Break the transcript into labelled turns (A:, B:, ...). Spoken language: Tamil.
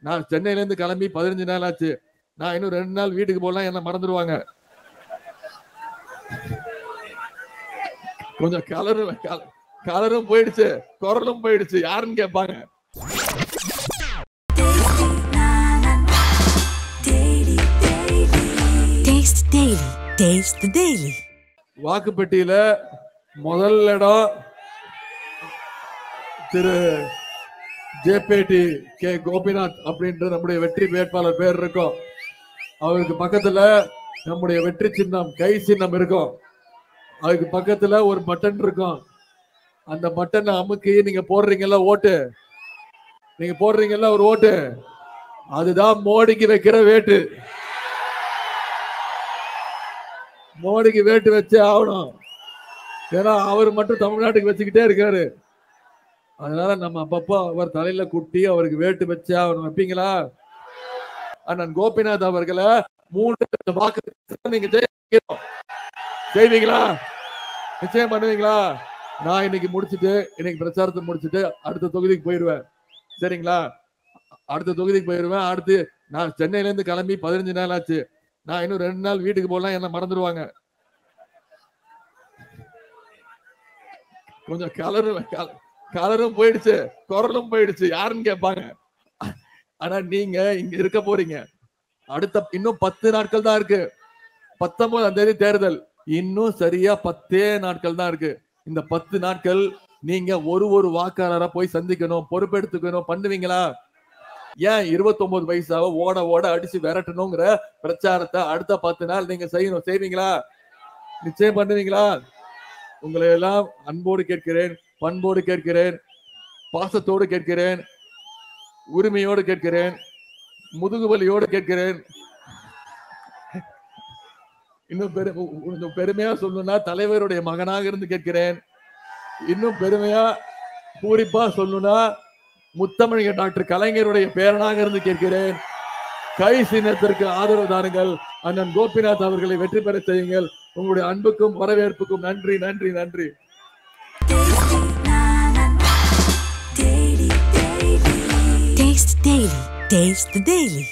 A: நான் சென்னையில இருந்து கிளம்பி 15 நாள் ஆச்சு. நான் இன்னும் 2 நாள் வீட்டுக்கு போலாம், என்ன மறந்துடுவாங்க. கொஞ்சம் கலரும் போயிடுச்சு, குரலும் போயிடுச்சு, யாருன்னு கேட்பாங்க. வாக்குப்பெட்டியில முதல் இடம் திரு ஜேபேடி கே கோபிநாத் அப்படின்ற நம்முடைய வெற்றி வேட்பாளர் பேர் இருக்கும். அவருக்கு பக்கத்துல நம்முடைய வெற்றி சின்னம், கை சின்னம் இருக்கும். அதுக்கு பக்கத்துல ஒரு பட்டன் இருக்கும். அந்த பட்டனை அமுக்கி நீங்க போடுறீங்கல்ல ஓட்டு, நீங்க போடுறீங்கல்ல ஒரு ஓட்டு, அதுதான் மோடிக்கு வைக்கிற வேட்டு. மோடிக்கு வேட்டு வச்சே ஆகணும். ஏன்னா அவர் மட்டும் தமிழ்நாட்டுக்கு வச்சுக்கிட்டே இருக்காரு. அதனால நம்ம அப்பப்போ அவர் தலையில குட்டி அவருக்கு வேட்டு வச்சே ஆகணும். வைப்பீங்களா? அண்ணன் கோபிநாத் அவர்களை 3 வாக்கு நீங்க செய்வீங்களா? நிச்சயம் பண்ணுவீங்களா? நான் இன்னைக்கு பிரச்சாரத்தை முடிச்சுட்டு அடுத்த தொகுதிக்கு போயிருவேன். சரிங்களா? அடுத்த தொகுதிக்கு போயிருவேன். அடுத்து நான் சென்னையில இருந்து கிளம்பி 15 நாள் ஆச்சு. நான் இன்னும் 2 நாள் வீட்டுக்கு போலாம், என்ன மறந்துடுவாங்க. கொஞ்சம் கலரும் போயிடுச்சு, குரலும் போயிடுச்சு, யாருன்னு கேட்பாங்க. ஆனா நீங்க இங்க இருக்க போறீங்க. அடுத்த இன்னும் 10 நாட்கள் தான் இருக்கு. 19ஆம் தேதி தேர்தல். இன்னும் சரியா 10 நாட்கள் தான் இருக்கு. இந்த 10 நாட்கள் நீங்க ஒரு வாக்காளரா போய் சந்திக்கணும், பொறுப்பெடுத்துக்கணும். பண்ணுவீங்களா? ஏன் 29 வயசாவ ஓட அடிச்சு விரட்டணுங்கிற பிரச்சாரத்தை அடுத்த 10 நாள் நீங்க செய்யணும். செய்வீங்களா? நிச்சயம் பண்ணுவீங்களா? உங்களை எல்லாம் அன்போடு கேட்கிறேன், பண்போடு கேட்கிறேன், பாசத்தோடு கேட்கிறேன், உரிமையோடு கேட்கிறேன், முதுகுவலியோடு கேட்கிறேன். இன்னும் பெருமையா சொல்லணும்னா தலைவருடைய மகனாக இருந்து கேட்கிறேன். இன்னும் பெருமையா பூரிப்பா சொல்லணும்னா முத்தமிழக டாக்டர் கலைஞருடைய பேரனாக இருந்து கேட்கிறேன். கை சின்னத்திற்கு ஆதரவு தாருங்கள். அண்ணன் கோபிநாத் அவர்களை வெற்றி பெற செய்யுங்கள். உங்களுடைய அன்புக்கும் வரவேற்புக்கும் நன்றி நன்றி நன்றி.
B: Taste the Daily.